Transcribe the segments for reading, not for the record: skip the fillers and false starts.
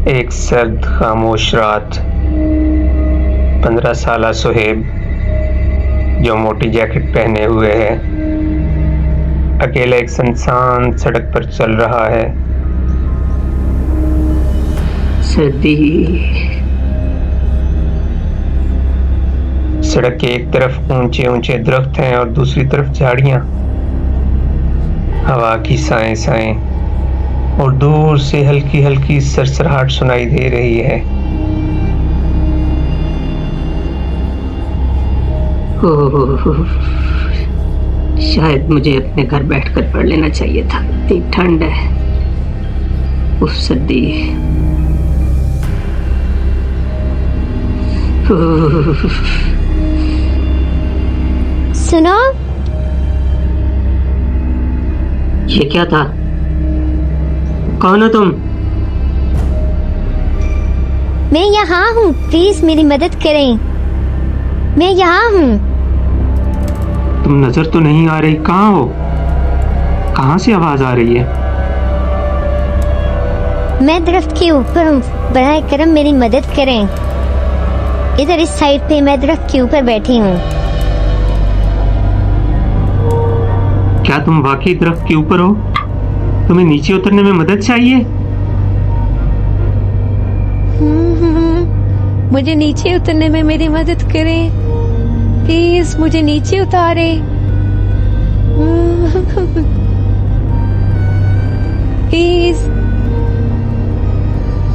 एक सर्द खामोश रात। 15 साला सुहेब, जो मोटी जैकेट पहने हुए है, अकेला एक सुनसान सड़क पर चल रहा है। सर्दी। सड़क के एक तरफ ऊंचे ऊंचे दरख्त हैं और दूसरी तरफ झाड़ियां। हवा की साएं साएं और दूर से हल्की हल्की सरसराहट सुनाई दे रही है। शायद मुझे अपने घर बैठकर पढ़ लेना चाहिए था। इतनी ठंड है। उफ, सर्दी। सुनो, ये क्या था? कौन हो तुम? मैं यहाँ हूँ, प्लीज मेरी मदद करें। मैं यहाँ हूँ। तुम नजर तो नहीं आ रही, कहाँ हो? कहाँ से आवाज आ रही है? मैं दरख्त के ऊपर हूँ, बराए करम मेरी मदद करें। इधर इस साइड पे मैं दरख्त के ऊपर बैठी हूँ। क्या तुम वाकई दरख्त के ऊपर हो? तुम्हें नीचे उतरने में मदद चाहिए? मुझे नीचे उतरने में मेरी मदद करें, प्लीज मुझे नीचे उतारे। प्लीज।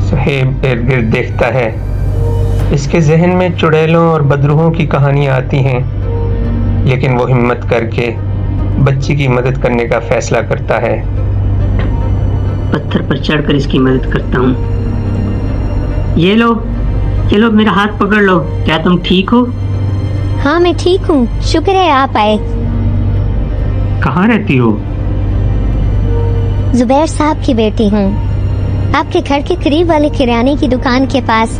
सुहेब इर्द गिर्द देखता है। इसके जहन में चुड़ैलों और बदरूहों की कहानियां आती हैं, लेकिन वो हिम्मत करके बच्ची की मदद करने का फैसला करता है। पत्थर पर चढ़कर इसकी मदद करता हूँ। ये लो मेरा हाथ पकड़ लो। क्या तुम ठीक हो? हाँ, मैं ठीक हूँ, शुक्र है आप आए। कहाँ रहती हो? जुबैर साहब की बेटी हूँ। आपके घर के करीब वाले किराने की दुकान के पास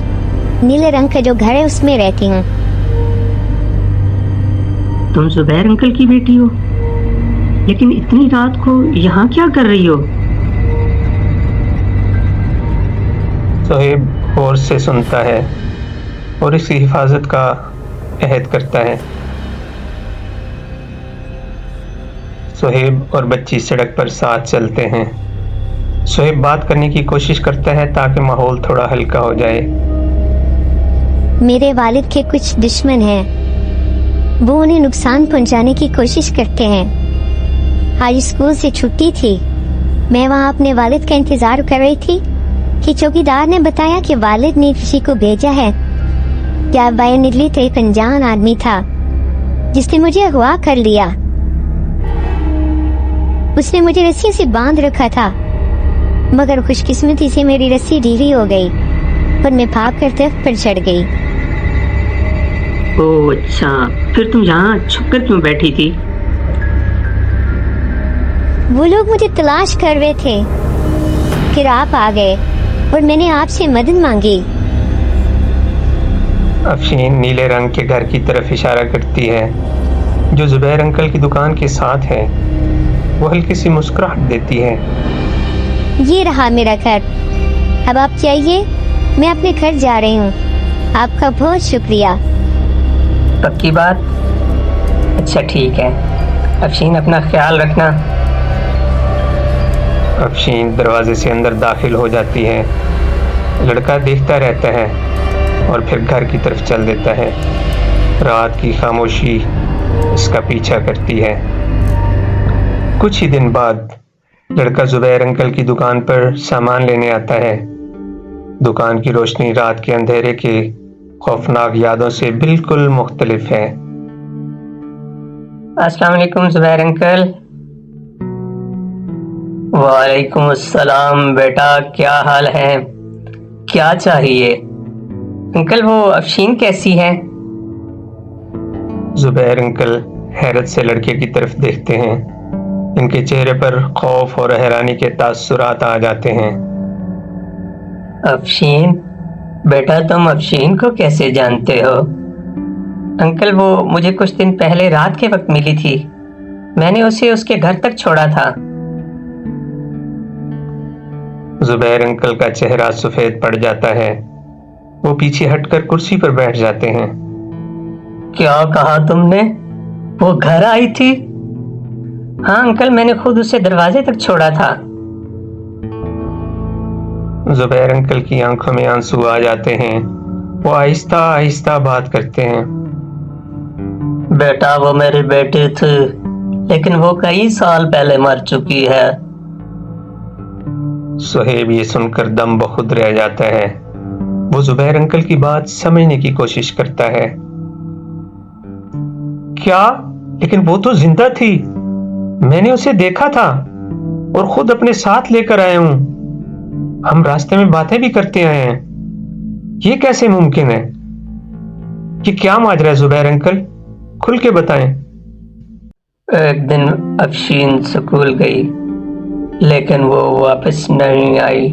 नीले रंग का जो घर है उसमें रहती हूँ। तुम जुबैर अंकल की बेटी हो? लेकिन इतनी रात को यहाँ क्या कर रही हो? सुहेब गौर से सुनता है और इसकी हिफाजत का अहद करता है। सुहेब और बच्ची सड़क पर साथ चलते हैं। सुहेब बात करने की कोशिश करता है ताकि माहौल थोड़ा हल्का हो जाए। मेरे वालिद के कुछ दुश्मन हैं, वो उन्हें नुकसान पहुंचाने की कोशिश करते हैं। आज स्कूल से छुट्टी थी, मैं वहाँ अपने वालिद का इंतजार कर रही थी कि चौकीदार ने बताया कि वालिद ने किसी को भेजा है। क्या बाय निकली तो एक अनजान आदमी था जिसने मुझे अगवा कर लिया। उसने मुझे रस्सी से बांध रखा था, मगर खुशकिस्मती से मेरी रस्सी ढीली हो गई और मैं भागकर दरख्त पर चढ़ गई। ओह अच्छा, फिर तुम यहाँ छुपकर क्यों बैठी थी? वो लोग मुझे तलाश कर रहे थे, फिर आप आ गए और मैंने आपसे मदद मांगी। अफशीन नीले रंग के घर की तरफ इशारा करती है जो जुबैर अंकल की दुकान के साथ है। वो हल्की सी मुस्कुराहट देती है। ये रहा मेरा घर, अब आप जाइए, मैं अपने घर जा रही हूँ। आपका बहुत शुक्रिया। पक्की बात? अच्छा ठीक है, अफशीन अपना ख्याल रखना। अफशीन दरवाजे से अंदर दाखिल हो जाती है। लड़का देखता रहता है और फिर घर की तरफ चल देता है। रात की खामोशी इसका पीछा करती है। कुछ ही दिन बाद लड़का जुबैर अंकल की दुकान पर सामान लेने आता है। दुकान की रोशनी रात के अंधेरे के खौफनाक यादों से बिल्कुल मुख्तलिफ है। अस्सलाम वालेकुम जुबैर अंकल। वालेकुम अस्सलाम बेटा, क्या हाल है? क्या चाहिए? अंकल वो अफशीन कैसी है? जुबैर अंकल हैरत से लड़के की तरफ देखते हैं। इनके चेहरे पर खौफ और हैरानी के तासुरात आ जाते हैं। अफशीन? बेटा तुम अफशीन को कैसे जानते हो? अंकल वो मुझे कुछ दिन पहले रात के वक्त मिली थी। मैंने उसे उसके घर तक छोड़ा था। जुबैर अंकल का चेहरा सफेद पड़ जाता है। वो पीछे हटकर कुर्सी पर बैठ जाते हैं। क्या कहा तुमने? वो घर आई थी? हाँ अंकल, मैंने खुद उसे दरवाजे तक छोड़ा था। जुबैर अंकल की आंखों में आंसू आ जाते हैं। वो आहिस्ता आहिस्ता बात करते हैं। बेटा, वो मेरी बेटी थी, लेकिन वो कई साल पहले मर चुकी है। सुहेब ये सुनकर दम बखुद रह जाता है। वो जुबैर अंकल की बात समझने की कोशिश करता है। क्या? लेकिन वो तो जिंदा थी। मैंने उसे देखा था और खुद अपने साथ लेकर आया हूं। हम रास्ते में बातें भी करते आए हैं। ये कैसे मुमकिन है? ये क्या माजरा है जुबैर अंकल? खुल के बताएं। एक दिन अफशीन स्कूल गई, लेकिन वो वापस नहीं आई।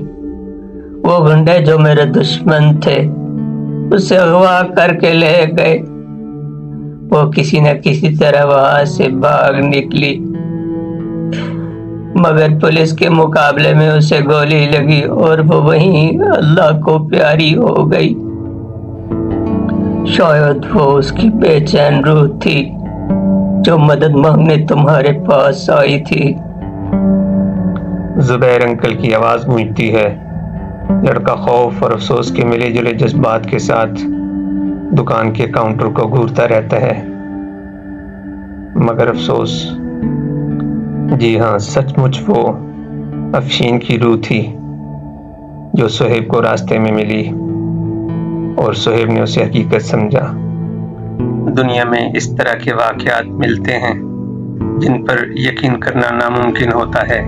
वो गुंडे जो मेरे दुश्मन थे उसे अगवा करके ले गए। वो किसी न किसी तरह वहां से भाग निकली, मगर पुलिस के मुकाबले में उसे गोली लगी और वो वहीं अल्लाह को प्यारी हो गई। शायद वो उसकी बेचैन रूह थी जो मदद मांगने तुम्हारे पास आई थी। जुबैर अंकल की आवाज गूंजती है। लड़का खौफ और अफसोस के मिले जुले जज्बात के साथ दुकान के काउंटर को घूरता रहता है। मगर अफसोस, जी हाँ, सचमुच वो अफशीन की रूह थी जो सुहेब को रास्ते में मिली और सुहेब ने उसे हकीकत समझा। दुनिया में इस तरह के वाकयात मिलते हैं जिन पर यकीन करना नामुमकिन होता है।